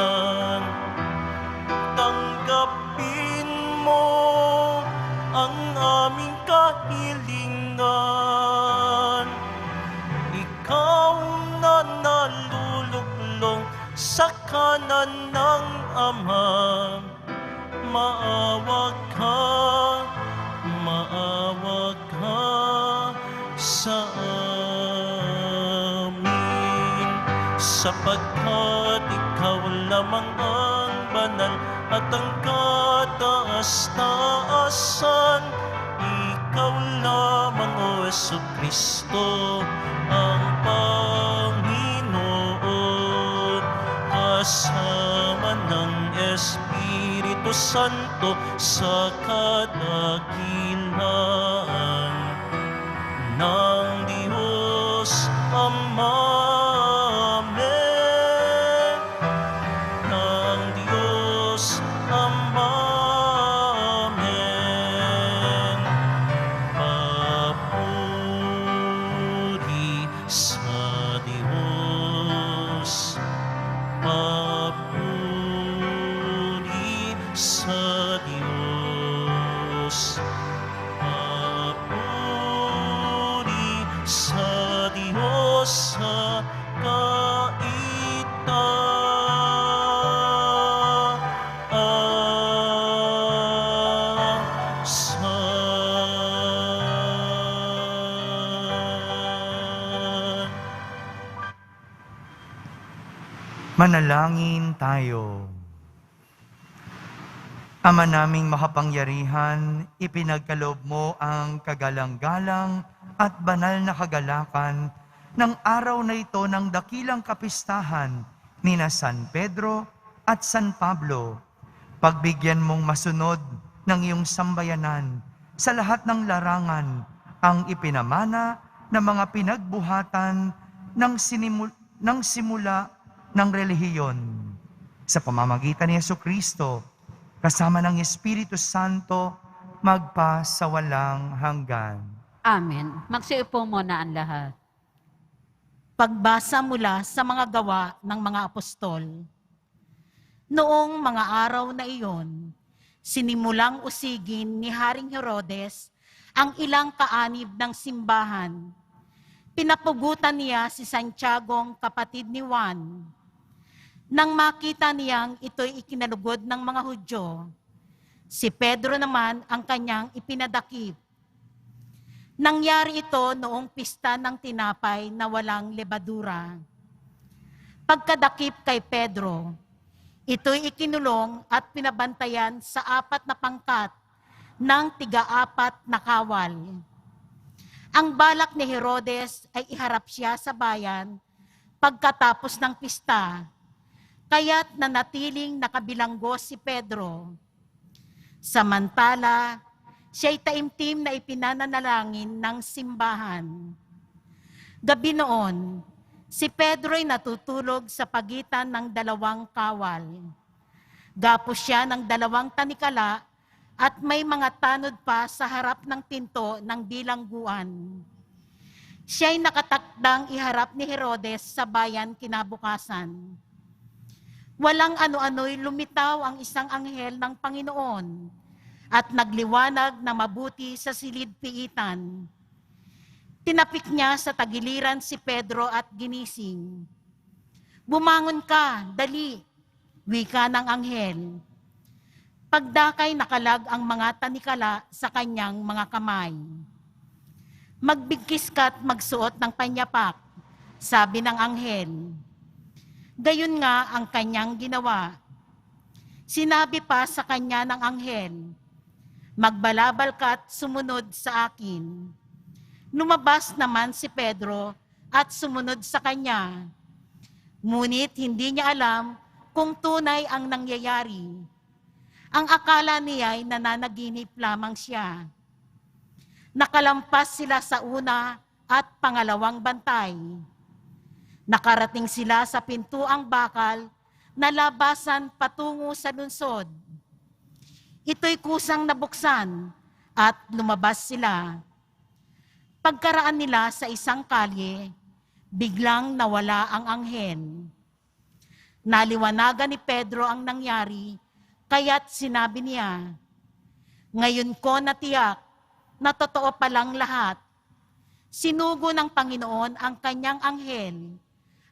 dakilan. Tanggapin mo ang aming kahilingan. Ikaw na naluluklong sa kanan ng Ama, maawa ka sa amin, sapagkat ikaw lamang ang banal at ang kataas-taasan. Ikaw lamang, O Jesucristo, ang Panginoon, kasama ng Espiritu Santo sa kadakilaan ng Diyos Ama. Amen. Ng Diyos Ama. Amen. Papuri sa Diyos. Papuri sa Diyos. Papuri sa Diyos sa kaitaasan. Manalangin tayo. Ama naming makapangyarihan, ipinagkaloob mo ang kagalang-galang at banal na kagalakan ng araw na ito ng dakilang kapistahan nina San Pedro at San Pablo. Pagbigyan mong masunod ng iyong sambayanan sa lahat ng larangan ang ipinamana ng mga pinagbuhatan ng simula ng relihiyon. Sa pamamagitan ni Jesucristo, kasama ng Espiritu Santo, magpa sa walang hanggan. Amen. Magsiupo muna ang lahat. Pagbasa mula sa mga gawa ng mga apostol. Noong mga araw na iyon, sinimulang usigin ni Haring Herodes ang ilang kaanib ng simbahan. Pinapugutan niya si Santiago, kapatid ni Juan. Nang makita niyang ito'y ikinalugod ng mga Hudyo, si Pedro naman ang kanyang ipinadakip. Nangyari ito noong pista ng tinapay na walang lebadura. Pagkadakip kay Pedro, ito'y ikinulong at pinabantayan sa 4 na pangkat ng 4 na kawal. Ang balak ni Herodes ay iharap siya sa bayan pagkatapos ng pista, kaya't nanatiling nakabilanggo si Pedro. Samantala, siya'y taimtim na ipinananalangin ng simbahan. Gabi noon, si Pedro'y natutulog sa pagitan ng 2 kawal. Gapos siya ng 2 tanikala at may mga tanod pa sa harap ng pinto ng bilangguan. Siya'y nakatakdang iharap ni Herodes sa bayan kinabukasan. Walang ano-ano'y lumitaw ang isang anghel ng Panginoon at nagliwanag na mabuti sa silid-piitan. Tinapik niya sa tagiliran si Pedro at ginising. "Bumangon ka, dali," wika ng anghel. Pagdakay nakalag ang mga tanikala sa kanyang mga kamay. "Magbigkis ka't magsuot ng panyapak," sabi ng anghel. Gayon nga ang kanyang ginawa. Sinabi pa sa kanya ng anghel, "Magbalabal ka't sumunod sa akin." Lumabas naman si Pedro at sumunod sa kanya. Ngunit hindi niya alam kung tunay ang nangyayari. Ang akala niya ay nananaginip lamang siya. Nakalampas sila sa una at pangalawang bantay. Nakarating sila sa pintuang bakal na labasan patungo sa lungsod. Ito'y kusang nabuksan at lumabas sila. Pagkaraan nila sa isang kalye, biglang nawala ang anghel. Naliwanagan ni Pedro ang nangyari, kaya't sinabi niya, "Ngayon ko natiyak na totoo palang lahat." Sinugo ng Panginoon ang kanyang anghel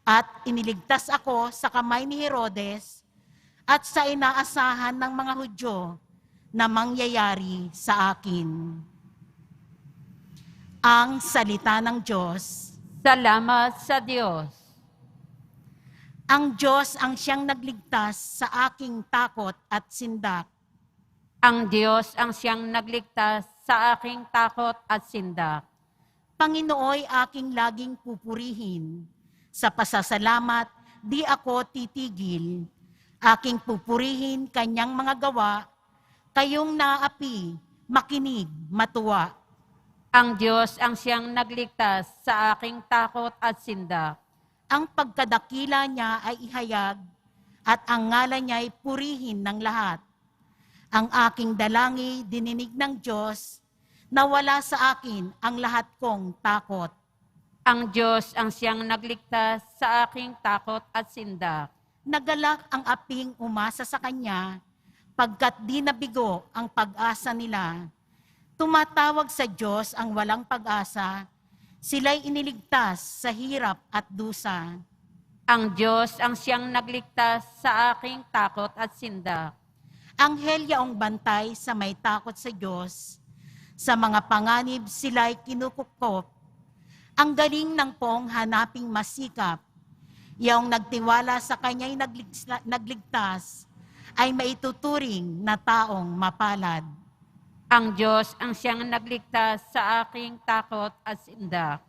at iniligtas ako sa kamay ni Herodes at sa inaasahan ng mga Hudyo na mangyayari sa akin. Ang salita ng Diyos. Salamat sa Diyos. Ang Diyos ang siyang nagligtas sa aking takot at sindak. Ang Diyos ang siyang nagligtas sa aking takot at sindak. Panginooy aking laging pupurihin. Sa pasasalamat, di ako titigil. Aking pupurihin kanyang mga gawa, kayong naapi, makinig, matuwa. Ang Diyos ang siyang nagligtas sa aking takot at sindak. Ang pagkadakila niya ay ihayag, at ang ngalan niya ay purihin ng lahat. Ang aking dalangi dininig ng Diyos, na wala sa akin ang lahat kong takot. Ang Diyos ang siyang nagligtas sa aking takot at sindak. Nagalak ang aping umasa sa Kanya, pagkat di nabigo ang pag-asa nila. Tumatawag sa Diyos ang walang pag-asa, sila'y iniligtas sa hirap at dusa. Ang Diyos ang siyang nagligtas sa aking takot at sindak. Anghel yaong bantay sa may takot sa Diyos, sa mga panganib sila'y kinukupkop. Ang galing ng pong hanaping masikap, yaong nagtiwala sa Kanya'y nagligtas, ay maituturing na taong mapalad. Ang Diyos ang siyang nagligtas sa aking takot at sindak.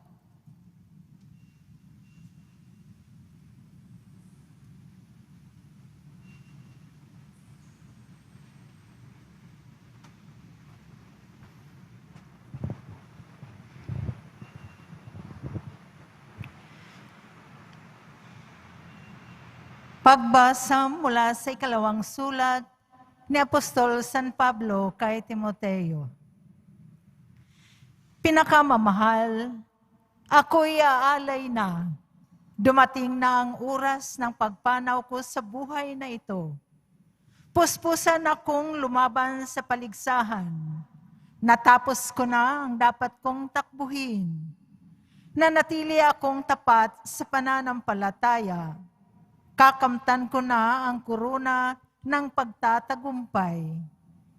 Pagbasa mula sa ikalawang sulat ni Apostol San Pablo kay Timoteo. Pinakamamahal, ako'y aalay na. Dumating na ang oras ng pagpanaw ko sa buhay na ito. Puspusan akong lumaban sa paligsahan. Natapos ko na ang dapat kong takbuhin. Nanatili akong tapat sa pananampalataya. Kakamtan ko na ang kuruna ng pagtatagumpay.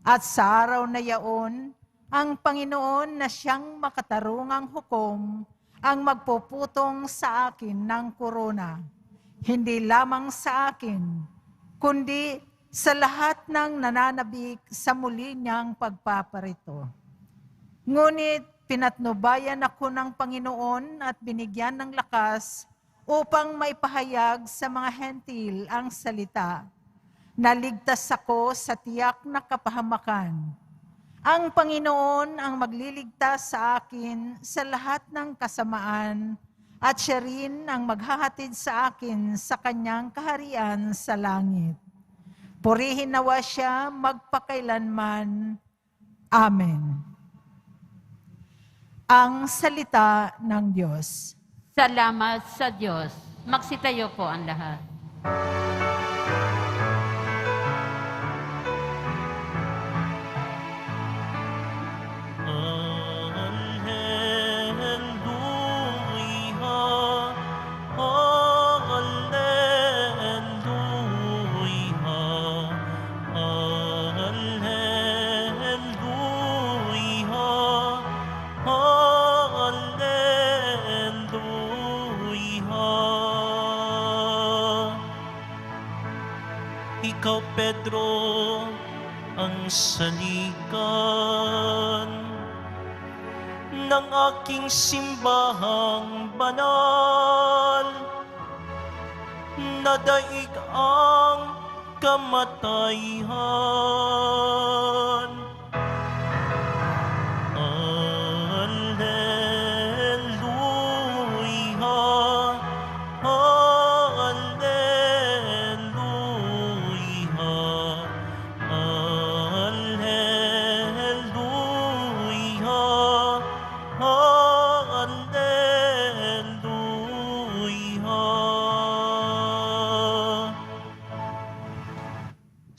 At sa araw na yaon, ang Panginoon na siyang makatarungang hukom ang magpuputong sa akin ng kuruna. Hindi lamang sa akin, kundi sa lahat ng nananabik sa muli niyang pagpaparito. Ngunit pinatnubayan ako ng Panginoon at binigyan ng lakas upang maipahayag sa mga hentil ang salita. Naligtas ako sa tiyak na kapahamakan. Ang Panginoon ang magliligtas sa akin sa lahat ng kasamaan at siya rin ang maghahatid sa akin sa kanyang kaharian sa langit. Purihin nawa siya magpakailanman. Amen. Ang salita ng Diyos. Salamat sa Diyos. Magsitayo po ang lahat. Ikaw, Pedro, ang saligan ng aking simbahang banal. Nadaig ang kamatayan.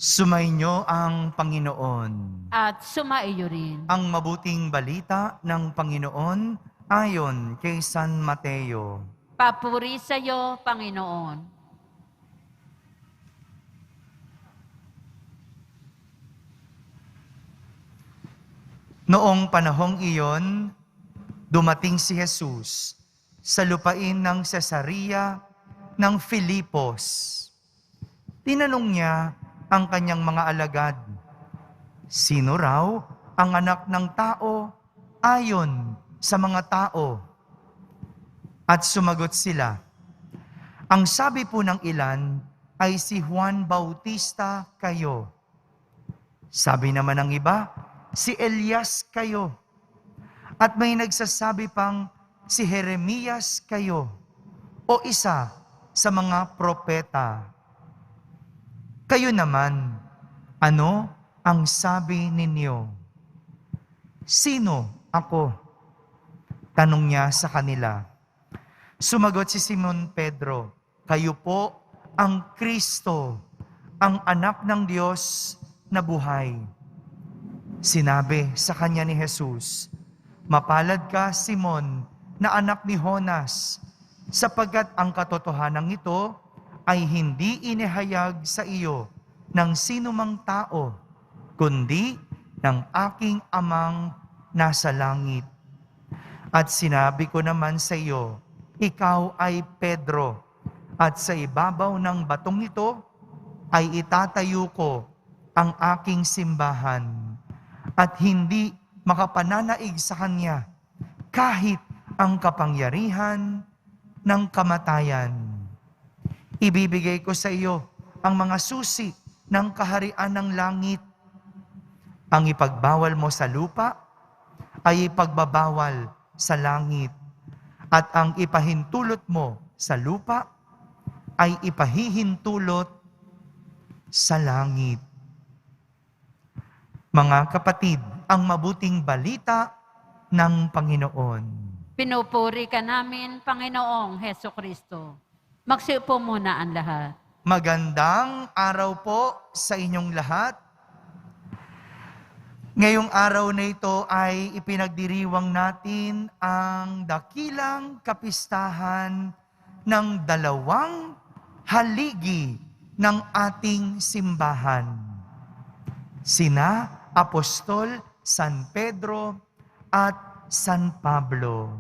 Sumainyo ang Panginoon. At sumaiyo rin. Ang mabuting balita ng Panginoon ayon kay San Mateo. Papuri sa iyo, Panginoon. Noong panahong iyon, dumating si Jesus sa lupain ng Cesarea ng Filipos. Tinanong niya ang kanyang mga alagad, sino raw ang anak ng tao ayon sa mga tao? At sumagot sila, ang sabi po ng ilan ay si Juan Bautista kayo. Sabi naman ng iba, si Elias kayo. At may nagsasabi pang si Jeremias kayo o isa sa mga propeta. Kayo naman, ano ang sabi ninyo? Sino ako? Tanong niya sa kanila. Sumagot si Simon Pedro, kayo po ang Kristo, ang anak ng Diyos na buhay. Sinabi sa kanya ni Jesus, mapalad ka, Simon, na anak ni Jonas, sapagkat ang katotohanan ito ay hindi inihayag sa iyo ng sinumang tao, kundi ng aking amang nasa langit. At sinabi ko naman sa iyo, ikaw ay Pedro, at sa ibabaw ng batong ito ay itatayo ko ang aking simbahan. At hindi makapananaig sa kanya kahit ang kapangyarihan ng kamatayan. Ibibigay ko sa iyo ang mga susi ng kaharian ng langit. Ang ipagbawal mo sa lupa ay ipagbabawal sa langit. At ang ipahintulot mo sa lupa ay ipahihintulot sa langit. Mga kapatid, ang mabuting balita ng Panginoon. Pinupuri ka namin, Panginoong Heso Kristo. Magsiupo muna ang lahat. Magandang araw po sa inyong lahat. Ngayong araw na ito ay ipinagdiriwang natin ang dakilang kapistahan ng 2 haligi ng ating simbahan. Sina Apostol San Pedro at San Pablo.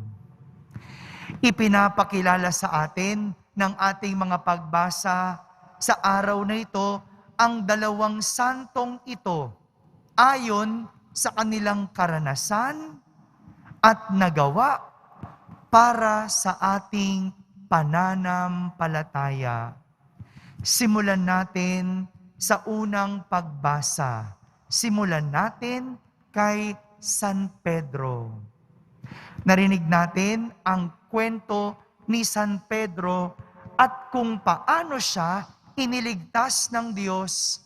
Ipinapakilala sa atin ng ating mga pagbasa sa araw na ito ang 2 santong ito ayon sa kanilang karanasan at nagawa para sa ating pananampalataya. Simulan natin sa unang pagbasa. Simulan natin kay San Pedro. Narinig natin ang kwento ni San Pedro at kung paano siya iniligtas ng Diyos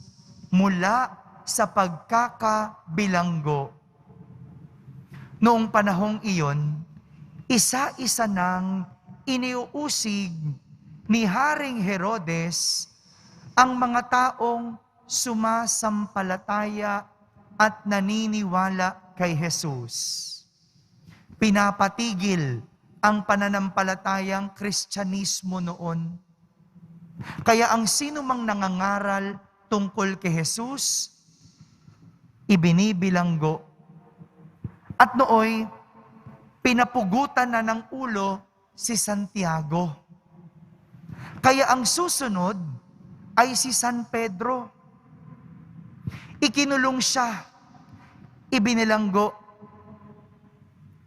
mula sa pagkakabilanggo. Noong panahong iyon, isa-isa nang iniuusig ni Haring Herodes ang mga taong sumasampalataya at naniniwala kay Jesus. Pinapatigil ang pananampalatayang Kristyanismo noon. Kaya ang sino mang nangangaral tungkol kay Jesus, ibinibilanggo. At nooy, pinapugutan na ng ulo si Santiago. Kaya ang susunod ay si San Pedro. Ikinulong siya, ibinilanggo.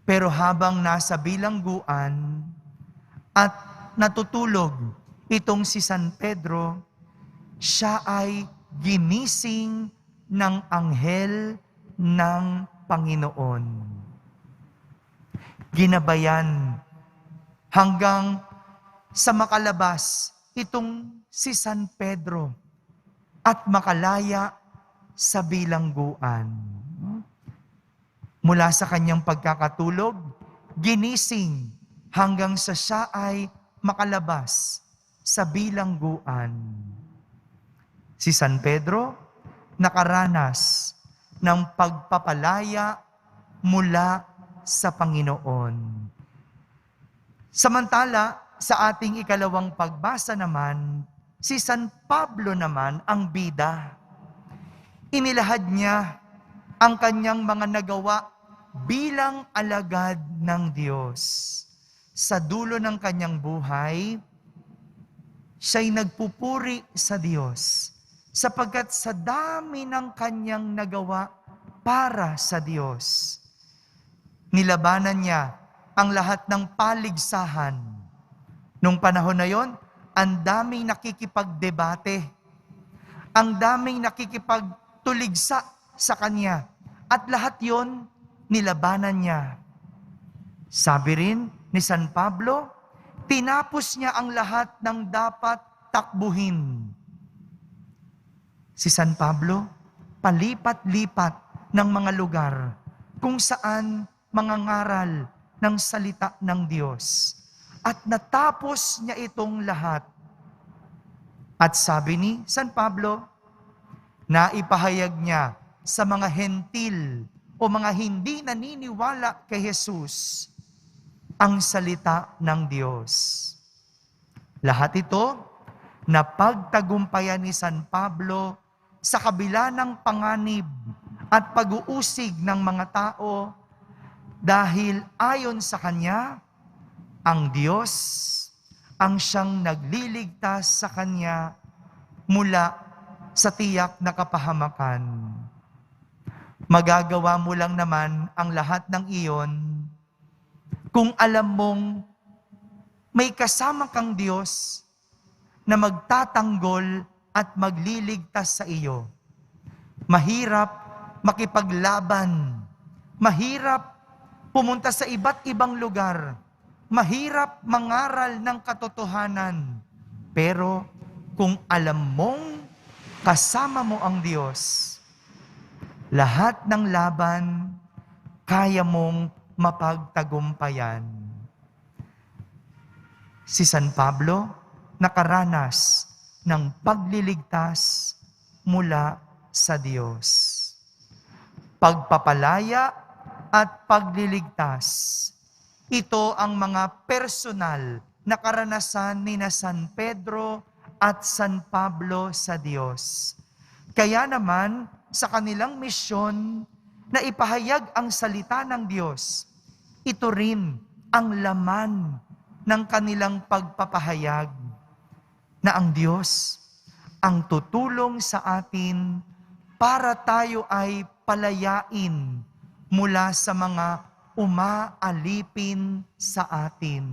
Pero habang nasa bilangguan at natutulog itong si San Pedro, siya ay ginising ng anghel ng Panginoon. Ginabayan hanggang sa makalabas itong si San Pedro at makalaya sa bilangguan. Mula sa kanyang pagkakatulog, ginising hanggang sa siya ay makalabas sa bilangguan. Si San Pedro nakaranas ng pagpapalaya mula sa Panginoon. Samantala, sa ating ikalawang pagbasa naman, si San Pablo naman ang bida. Inilahad niya ang kanyang mga nagawa bilang alagad ng Diyos. Sa dulo ng kanyang buhay, siya'y nagpupuri sa Diyos sapagkat sa dami ng kanyang nagawa para sa Diyos. Nilabanan niya ang lahat ng paligsahan. Nung panahon na yon, ang daming nakikipagdebate, ang daming nakikipagtuligsa sa kanya, at lahat yon nilabanan niya. Sabi rin ni San Pablo, tinapos niya ang lahat ng dapat takbuhin. Si San Pablo, palipat-lipat ng mga lugar kung saan mangangaral ng salita ng Diyos. At natapos niya itong lahat. At sabi ni San Pablo, naipahayag niya sa mga hentil o mga hindi naniniwala kay Jesus ang salita ng Diyos. Lahat ito napagtagumpayan ni San Pablo sa kabila ng panganib at pag-uusig ng mga tao dahil ayon sa kanya, ang Diyos ang siyang nagliligtas sa kanya mula sa tiyak na kapahamakan. Magagawa mo lang naman ang lahat ng iyon kung alam mong may kasama kang Diyos na magtatanggol at magliligtas sa iyo. Mahirap makipaglaban. Mahirap pumunta sa iba't ibang lugar. Mahirap mangaral ng katotohanan. Pero kung alam mong kasama mo ang Diyos, lahat ng laban kaya mong mapagtagumpayan. Si San Pablo nakaranas ng pagliligtas mula sa Diyos. Pagpapalaya at pagliligtas, ito ang mga personal na karanasan ni na San Pedro at San Pablo sa Diyos. Kaya naman, sa kanilang misyon na ipahayag ang salita ng Diyos, ito rin ang laman ng kanilang pagpapahayag na ang Diyos ang tutulong sa atin para tayo ay palayain mula sa mga umaalipin sa atin.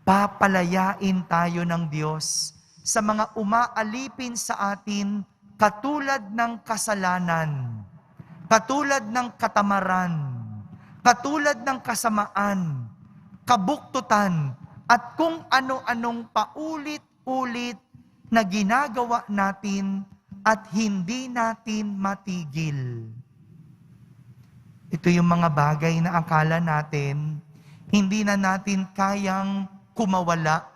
Papalayain tayo ng Diyos sa mga umaalipin sa atin katulad ng kasalanan, katulad ng katamaran, katulad ng kasamaan, kabuktutan, at kung ano-anong paulit-ulit na ginagawa natin at hindi natin matigil. Ito yung mga bagay na akala natin, hindi na natin kayang kumawala.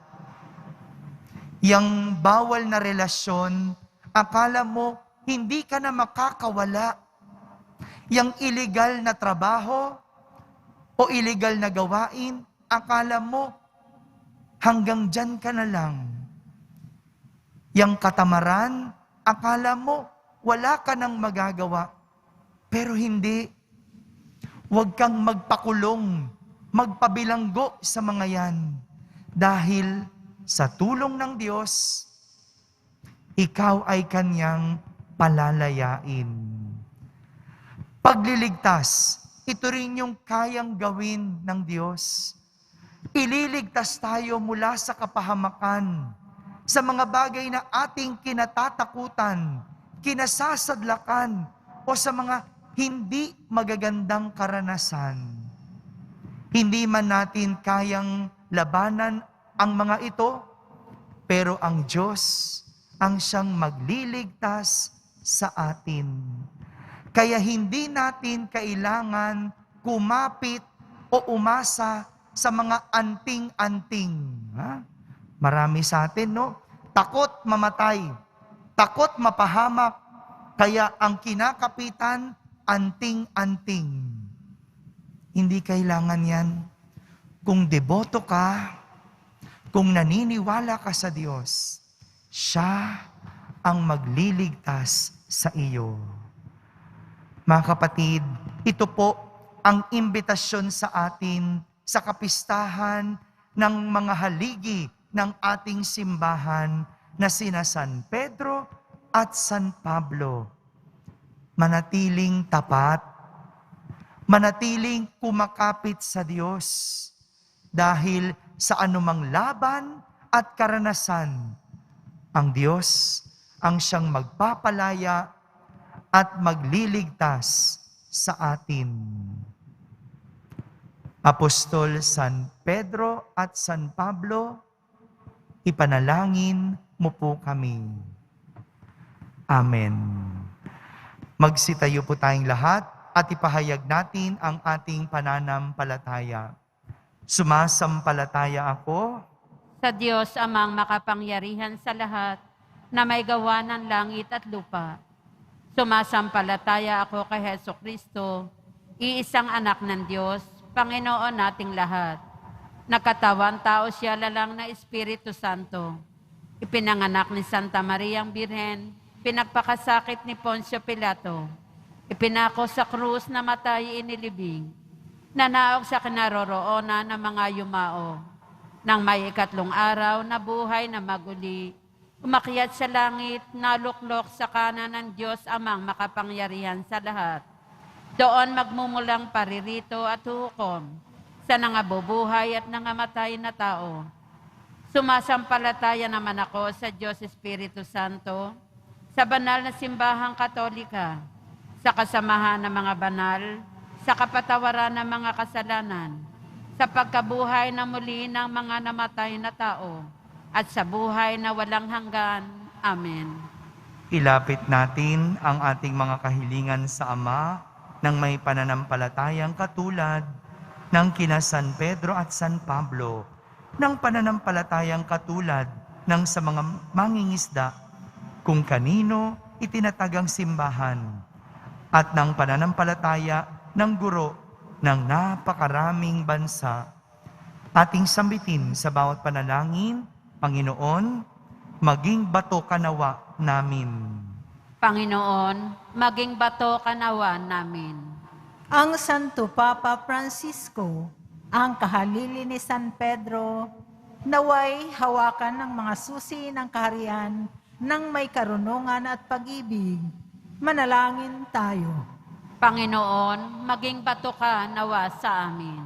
Yang bawal na relasyon, akala mo hindi ka na makakawala. Yang illegal na trabaho o illegal na gawain, akala mo hanggang dyan ka na lang. Yang katamaran, akala mo wala ka nang magagawa. Pero hindi. Huwag kang magpakulong, magpabilanggo sa mga yan. Dahil sa tulong ng Diyos, ikaw ay kanyang palalayain. Pagliligtas, ito rin yung kayang gawin ng Diyos. Ililigtas tayo mula sa kapahamakan, sa mga bagay na ating kinatatakutan, kinasasadlakan, o sa mga hindi magagandang karanasan. Hindi man natin kayang labanan ang mga ito, pero ang Diyos ang siyang magliligtas sa atin. Kaya hindi natin kailangan kumapit o umasa sa mga anting-anting. Marami sa atin, no? Takot mamatay, takot mapahamak, Kaya ang kinakapitan, anting-anting. Hindi kailangan yan. Kung deboto ka, kung naniniwala ka sa Diyos, siya ang magliligtas sa iyo. Mga kapatid, ito po ang imbitasyon sa atin sa kapistahan ng mga haligi ng ating simbahan na sina San Pedro at San Pablo. Manatiling tapat, manatiling kumakapit sa Diyos dahil sa anumang laban at karanasan, ang Diyos ang siyang magpapalaya at magliligtas sa atin. Apostol San Pedro at San Pablo, ipanalangin mo po kami. Amen. Magsitayo po tayong lahat at ipahayag natin ang ating pananampalataya. Sumasampalataya ako Sa Diyos amang makapangyarihan sa lahat, na may gawa ng langit at lupa. Sumasampalataya ako kay Heso Kristo, iisang anak ng Diyos, Panginoon nating lahat. Nakatawan tao siya lalang na Espiritu Santo. Ipinanganak ni Santa Mariang Birhen, pinagpakasakit ni Poncio Pilato. Ipinako sa krus na matay inilibing. Nanaog sa kinaroroonan ng mga yumao. Nang may 3 araw na buhay na maguli, umakyat sa langit, naluklok sa kanan ng Diyos amang makapangyarihan sa lahat. Doon magmumulang paririto at hukom sa nangabubuhay at nangamatay na tao. Sumasampalataya naman ako sa Diyos Espiritu Santo, sa banal na simbahang katolika, sa kasamahan ng mga banal, sa kapatawaran ng mga kasalanan, sa pagkabuhay na muli ng mga namatay na tao, at sa buhay na walang hanggan. Amen. ilapit natin ang ating mga kahilingan sa Ama ng may pananampalatayang katulad ng kina San Pedro at San Pablo, ng pananampalatayang katulad ng sa mga mangingisda kung kanino itinatagang simbahan, at ng pananampalataya ng guro ng napakaraming bansa. Ating sambitin sa bawat panalangin, Panginoon, maging bato ka nawa namin. Panginoon, maging bato ka nawa namin. Ang Santo Papa Francisco, ang kahalili ni San Pedro, naway hawakan ng mga susi ng kaharian ng may karunungan at pag-ibig. Manalangin tayo. Panginoon, maging bato ka nawa sa amin.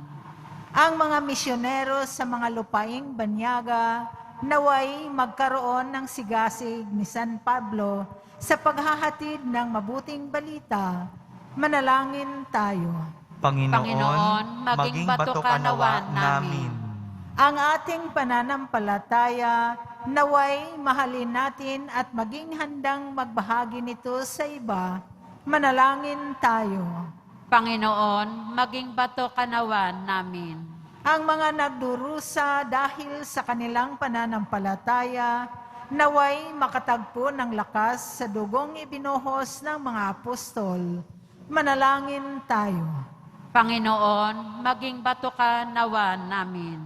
Ang mga misyonero sa mga lupaing banyaga, naway magkaroon ng sigasig ni San Pablo sa paghahatid ng mabuting balita. Manalangin tayo. Panginoon, maging bato ka nawa namin. Ang ating pananampalataya, naway mahalin natin at maging handang magbahagi nito sa iba. Manalangin tayo. Panginoon, maging bato ka nawa namin. Ang mga nagdurusa dahil sa kanilang pananampalataya, naway makatagpo ng lakas sa dugong ibinuhos ng mga apostol. Manalangin tayo. Panginoon, maging bato ka nawa namin.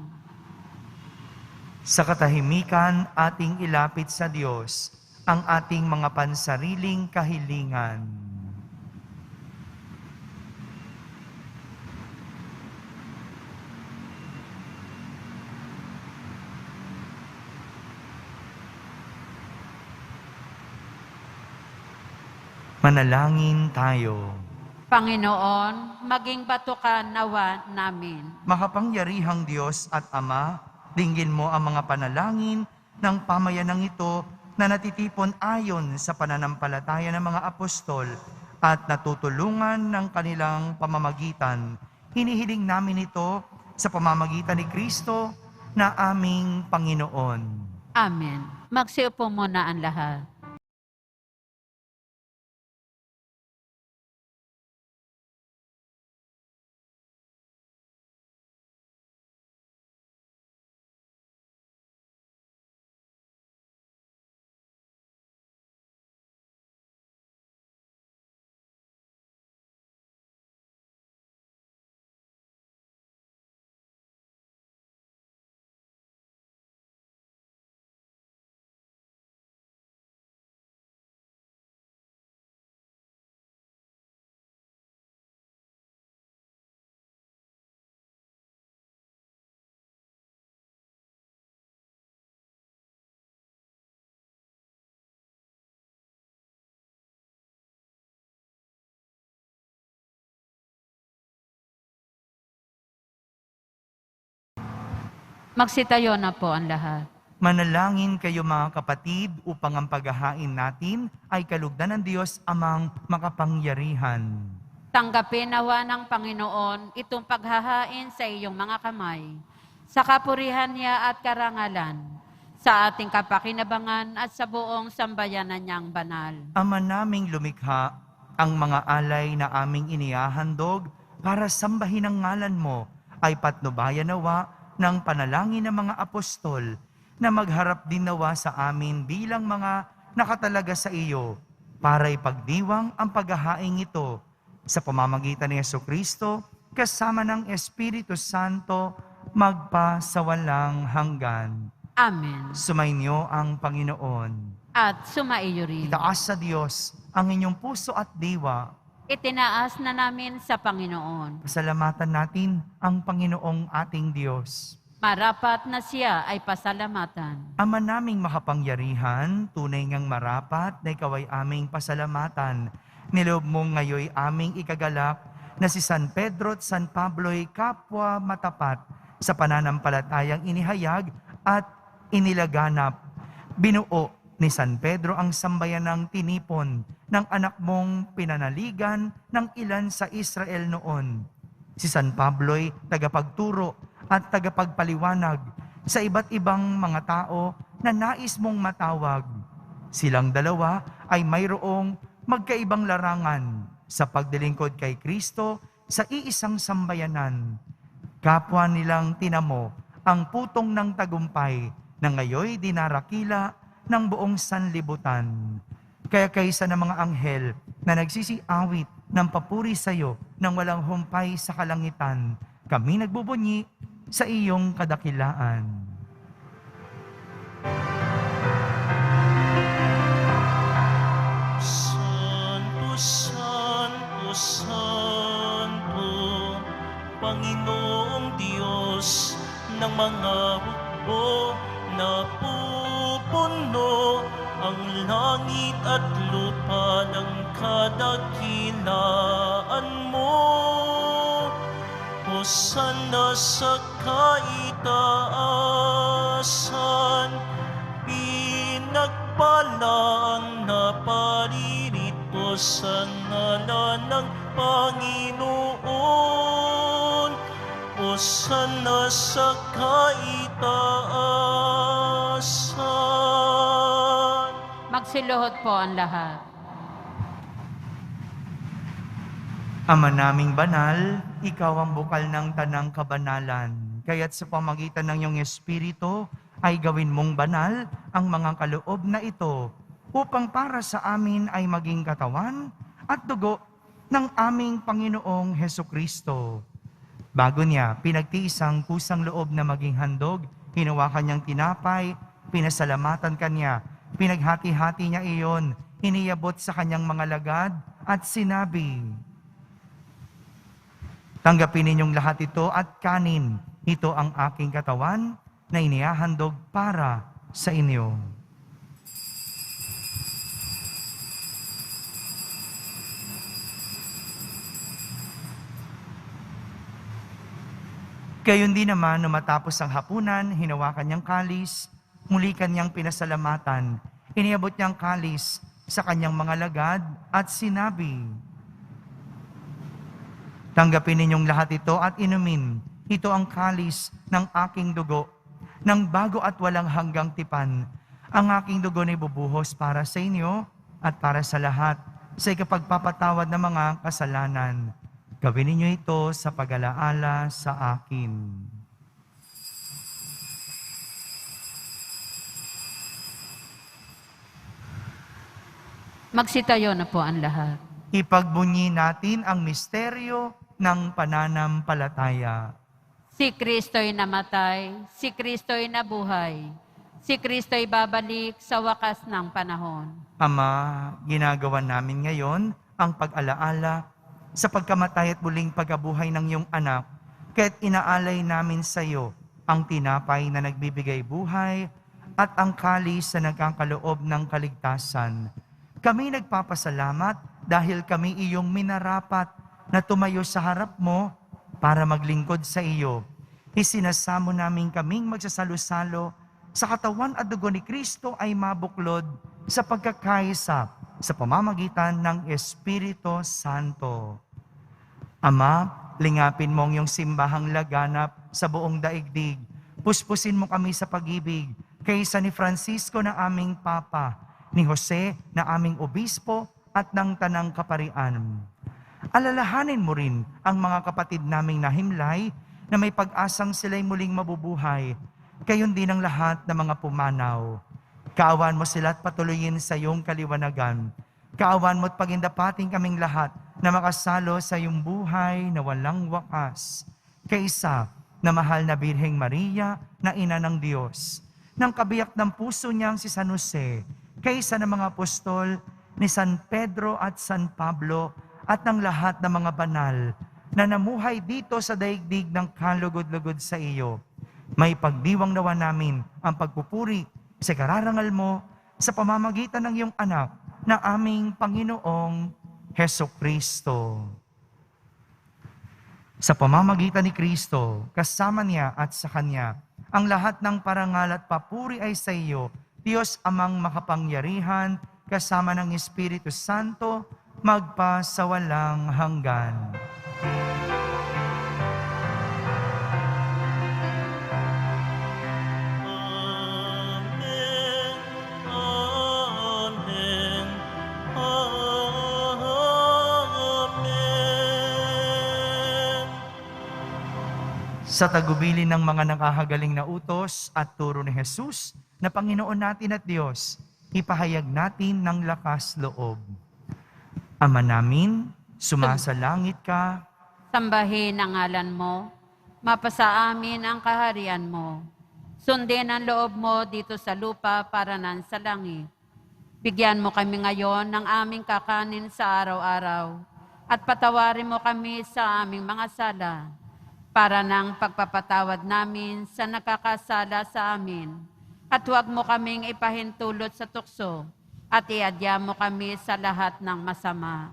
Sa katahimikan, ating ilapit sa Diyos ang ating mga pansariling kahilingan. Manalangin tayo. Panginoon, maging bato ka nawa namin. Makapangyarihang Diyos at Ama, dinggin mo ang mga panalangin ng pamayanang ito na natitipon ayon sa pananampalataya ng mga apostol at natutulungan ng kanilang pamamagitan. Hinihiling namin ito sa pamamagitan ni Kristo na aming Panginoon. Amen. Magsiupo muna ang lahat. Magsitayo na po ang lahat. Manalangin kayo mga kapatid upang ang paghahain natin ay kalugdan ng Diyos amang makapangyarihan. Tanggapin nawa ng Panginoon itong paghahain sa iyong mga kamay, sa kapurihan niya at karangalan, sa ating kapakinabangan at sa buong sambayanan niyang banal. Ama naming lumikha, ang mga alay na aming inihahandog para sambahin ang ngalan mo ay patnubayan nawa ng panalangin ng mga apostol na magharap din nawa sa amin bilang mga nakatalaga sa iyo para ipagdiwang ang paghahaing ito sa pamamagitan ni Jesucristo kasama ng Espiritu Santo magpasawalang hanggan. Amen. Sumainyo ang Panginoon. At sumaiyo rin. Itaas sa Diyos ang inyong puso at diwa. Itinaas na namin sa Panginoon. Pasalamatan natin ang Panginoong ating Diyos. Marapat na siya ay pasalamatan. Ama naming makapangyarihan, tunay ngang marapat na ikaw ay aming pasalamatan. Niloob mong ngayoy aming ikagalak na si San Pedro at San Pablo'y kapwa matapat sa pananampalatayang inihayag at inilaganap. Binuo ni San Pedro ang sambayan ng tinipon ng anak mong pinanaligan ng ilan sa Israel noon. Si San Pablo'y tagapagturo at tagapagpaliwanag sa iba't ibang mga tao na nais mong matawag. Silang dalawa ay mayroong magkaibang larangan sa pagdilingkod kay Kristo sa iisang sambayanan. Kapwa nilang tinamo ang putong ng tagumpay na ngayoy dinarakila ng buong sanlibutan. Kaya kaysa ng mga anghel na nagsisiawit ng papuri sa iyo nang walang humpay sa kalangitan, kami nagbubunyi sa iyong kadakilaan. Santo, Santo, Santo, Panginoong Diyos ng mga hukbo na pupuno ang langit at lupa ng kadakilaan mo. Hosana sa kaitaasan, pinagpalang na paririto sa ngalan ng Panginoon. Hosana sa kaitaasan. Magsiluhod po ang lahat. Ama naming banal, ikaw ang bukal ng tanang kabanalan. Kaya't sa pamagitan ng iyong Espiritu, ay gawin mong banal ang mga kaloob na ito upang para sa amin ay maging katawan at dugo ng aming Panginoong Hesukristo. Bago niya, pinagtiis ang kusang loob na maging handog, hinawakan niyang tinapay, pinasalamatan kanya, pinaghati-hati niya iyon, iniyabot sa kanyang mga lagad at sinabi, "Tanggapin ninyong lahat ito at kanin. Ito ang aking katawan na inihahandog para sa inyo." Gayon din naman, nung matapos ang hapunan, hinawakan niyang kalis, muli kanyang pinasalamatan, iniabot niyang kalis sa kanyang mga lagad at sinabi, "Tanggapin ninyong lahat ito at inumin. Ito ang kalis ng aking dugo, ng bago at walang hanggang tipan. Ang aking dugo na ibubuhos para sa inyo at para sa lahat sa ikapagpapatawad ng mga kasalanan. Gawin ninyo ito sa pag-alaala sa akin." Magsitayo na po ang lahat. Ipagbunyi natin ang misteryo ng pananampalataya. Si Kristo'y namatay, si Kristo'y nabuhay, si Kristo'y babalik sa wakas ng panahon. Ama, ginagawa namin ngayon ang pag-alaala sa pagkamatay at muling pagkabuhay ng iyong anak, kaya't inaalay namin sa iyo ang tinapay na nagbibigay buhay at ang kalis na nagkakaloob ng kaligtasan. Kami nagpapasalamat dahil kami iyong minarapat na tumayo sa harap mo para maglingkod sa iyo. isinasamo namin kaming magsasalo-salo sa katawan at dugo ni Kristo ay mabuklod sa pagkakaisa sa pamamagitan ng Espiritu Santo. Ama, lingapin mo ang iyong simbahang laganap sa buong daigdig. Puspusin mo kami sa pag-ibig, kaysa ni Francisco na aming Papa, ni Jose na aming Obispo at ng Tanang Kaparian. Alalahanin mo rin ang mga kapatid naming nahimlay na may pag-asang sila'y muling mabubuhay, gayon din ang lahat ng mga pumanaw. Kaawan mo sila at patuloyin sa iyong kaliwanagan. Kaawan mo at pagindapating kaming lahat na makasalo sa iyong buhay na walang wakas. Kaisa na mahal na Birheng Maria na Ina ng Diyos, ng kabiyak ng puso niyang si San Jose, kaysa ng mga apostol ni San Pedro at San Pablo at ng lahat ng mga banal na namuhay dito sa daigdig ng kalugod-lugod sa iyo. May pagdiwang nawa namin ang pagpupuri sa kararangal mo sa pamamagitan ng iyong anak na aming Panginoong Hesukristo. Sa pamamagitan ni Kristo, kasama niya at sa Kanya, ang lahat ng parangal at papuri ay sa iyo, Diyos Amang makapangyarihan, kasama ng Espiritu Santo, magpa sa walang hanggan. Amen. Amen. Amen. Sa tagubilin ng mga nakahagaling na utos at turo ni Jesus, na Panginoon natin at Diyos, ipahayag natin ng lakas loob. Ama namin, sumasalangit ka, Sambahin ang ngalan mo, mapasa amin ang kaharian mo. Sundin ang loob mo dito sa lupa para nan sa langit. Bigyan mo kami ngayon ng aming kakanin sa araw-araw at patawarin mo kami sa aming mga sala para ng pagpapatawad namin sa nakakasala sa amin. At huwag mo kaming ipahintulot sa tukso at iadya mo kami sa lahat ng masama.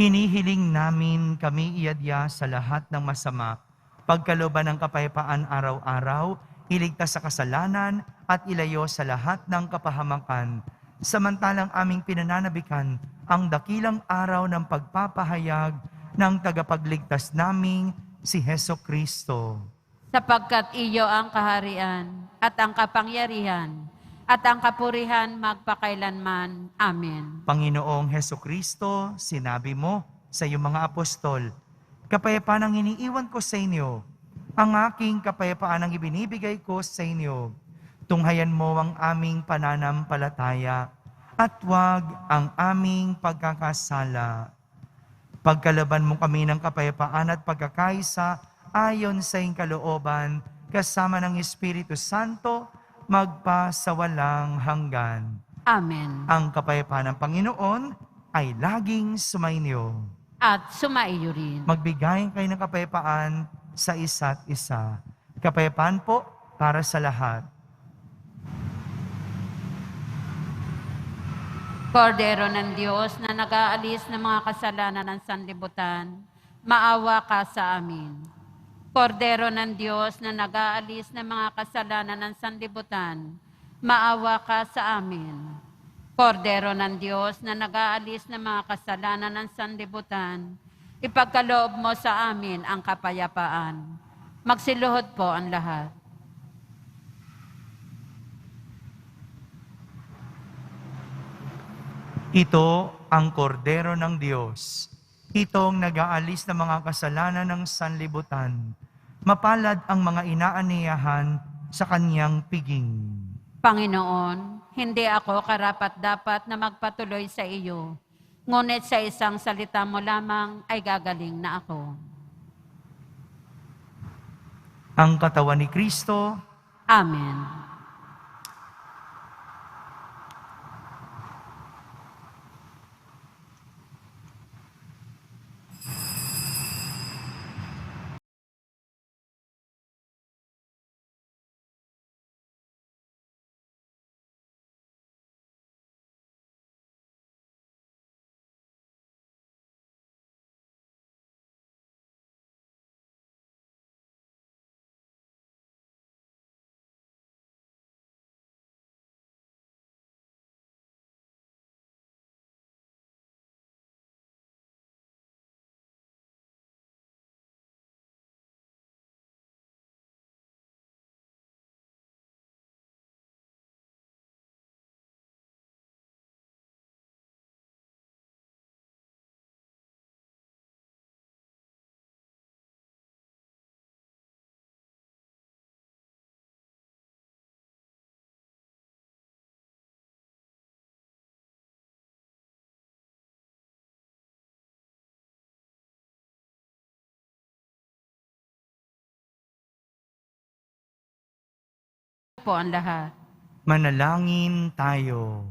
hinihiling namin kami iadya sa lahat ng masama, pagkalooban ng kapayapaan araw-araw, iligtas sa kasalanan at ilayo sa lahat ng kapahamakan, samantalang aming pinananabikan ang dakilang araw ng pagpapahayag ng tagapagligtas naming si Hesukristo. Sapagkat iyo ang kaharian at ang kapangyarihan at ang kapurihan magpakailanman. Amen. Panginoong Hesukristo, sinabi mo sa iyong mga apostol, kapayapaan ang iniiwan ko sa inyo, ang aking kapayapaan ang ibinibigay ko sa inyo. Tunghayan mo ang aming pananampalataya at huwag ang aming pagkakasala. Pagkalaban mo kami ng kapayapaan at pagkakaisa ayon sa iyong kalooban, kasama ng Espiritu Santo, magpa sa walang hanggan. Amen. Ang kapayapaan ng Panginoon ay laging sumainyo. At sumaiyo rin. Magbigay kayo ng kapayapaan sa isa't isa. Kapayapaan po para sa lahat. Kordero ng Diyos na nag-aalis ng mga kasalanan ng sanlibutan, maawa ka sa amin. Kordero ng Diyos na nag-aalis ng mga kasalanan ng sanlibutan, maawa ka sa amin. Kordero ng Diyos na nag-aalis ng mga kasalanan ng sanlibutan, ipagkaloob mo sa amin ang kapayapaan. Magsiluhod po ang lahat. Ito ang kordero ng Diyos. Itong nag-aalis ng mga kasalanan ng sanlibutan. Mapalad ang mga inaaniyahan sa kanyang piging. Panginoon, hindi ako karapat-dapat na magpatuloy sa iyo, ngunit sa isang salita mo lamang ay gagaling na ako. Ang katawan ni Kristo, Amen. po ang lahat. Manalangin tayo.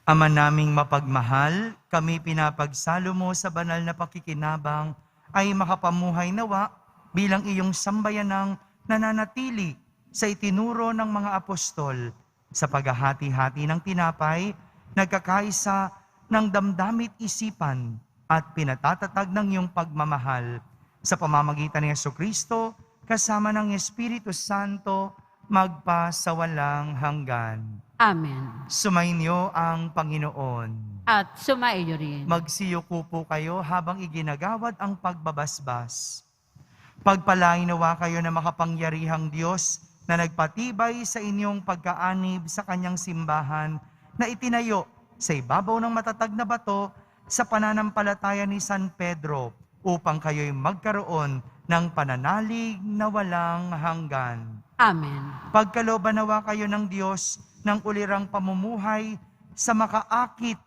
Ama naming mapagmahal, kami pinapagsalo mo sa banal na pakikinabang ay makapamuhay nawa bilang iyong sambayanang nananatili sa itinuro ng mga apostol sa paghahati-hati ng tinapay, nagkakaisa ng damdamit isipan at pinatatatag ng iyong pagmamahal sa pamamagitan ni Jesucristo kasama ng Espiritu Santo magpasawalang hanggan. Amen. Sumainyo ang Panginoon. At sumaiyo rin. Magsiyuko po kayo habang iginagawad ang pagbabasbas. Pagpalain nawa kayo na makapangyarihang Diyos na nagpatibay sa inyong pagkaanib sa kanyang simbahan na itinayo sa ibabaw ng matatag na bato sa pananampalataya ni San Pedro upang kayo'y magkaroon ng pananalig na walang hanggan. Amen. Pagkalooban nawa kayo ng Diyos ng ulirang pamumuhay sa makaakit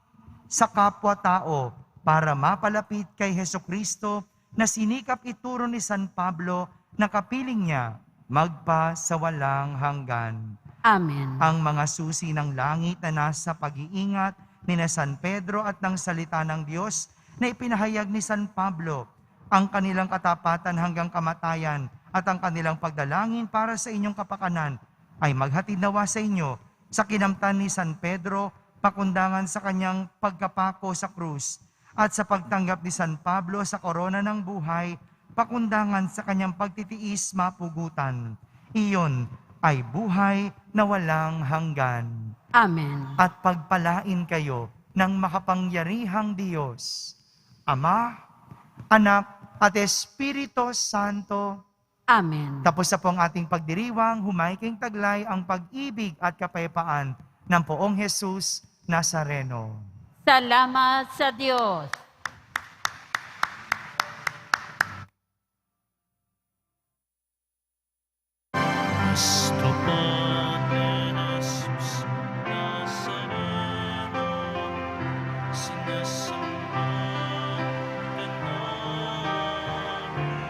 sa kapwa-tao para mapalapit kay Hesukristo na sinikap ituro ni San Pablo na kapiling niya magpasawalang hanggan. Amen. Ang mga susi ng langit na nasa pag-iingat ni na San Pedro at ng salita ng Diyos na ipinahayag ni San Pablo, ang kanilang katapatan hanggang kamatayan at ang kanilang pagdalangin para sa inyong kapakanan ay maghatid nawa sa inyo sa kinamtan ni San Pedro, pakundangan sa kanyang pagkapako sa krus, at sa pagtanggap ni San Pablo sa korona ng buhay, pakundangan sa kanyang pagtitiis mapugutan. Iyon ay buhay na walang hanggan. Amen. At pagpalain kayo ng makapangyarihang Diyos, Ama, Anak, at Espiritu Santo. Amen. Tapos na po ang ating pagdiriwang, humayiking taglay ang pag-ibig at kapayapaan ng Poong Jesus Nazareno. Salamat sa Diyos. Nuestro Padre Jesus Nazareno, sinasamba ka namin.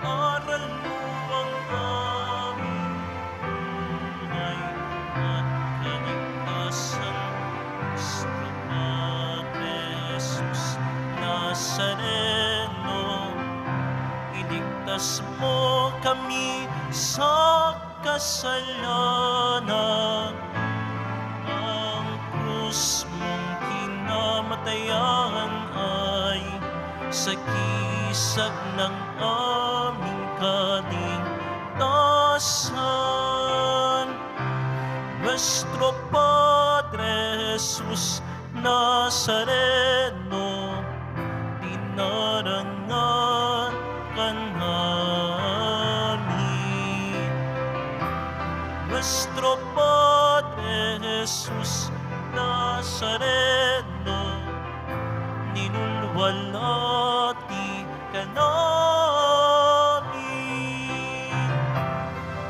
Aral mo ang aming buhay at kaligtasan. Nuestro Padre Jesus Nazareno, iligtas mo kami sa kasalanan. Ang krus mong kinamatayan ay sagisag ng aming kaligtasan. Nuestro Padre Jesus Nazareno, dinarangan ka namin. Nuestro Padre Jesus Nazareno, ninulwalhati ka namin.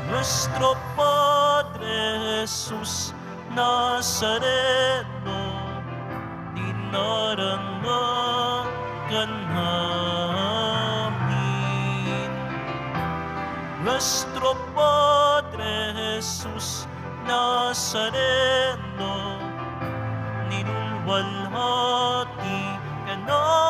Nuestro Padre Jesus Nazareno, dinarangan ka namin. Nuestro Padre Jesus Nazareno, ninulwalhati ka namin.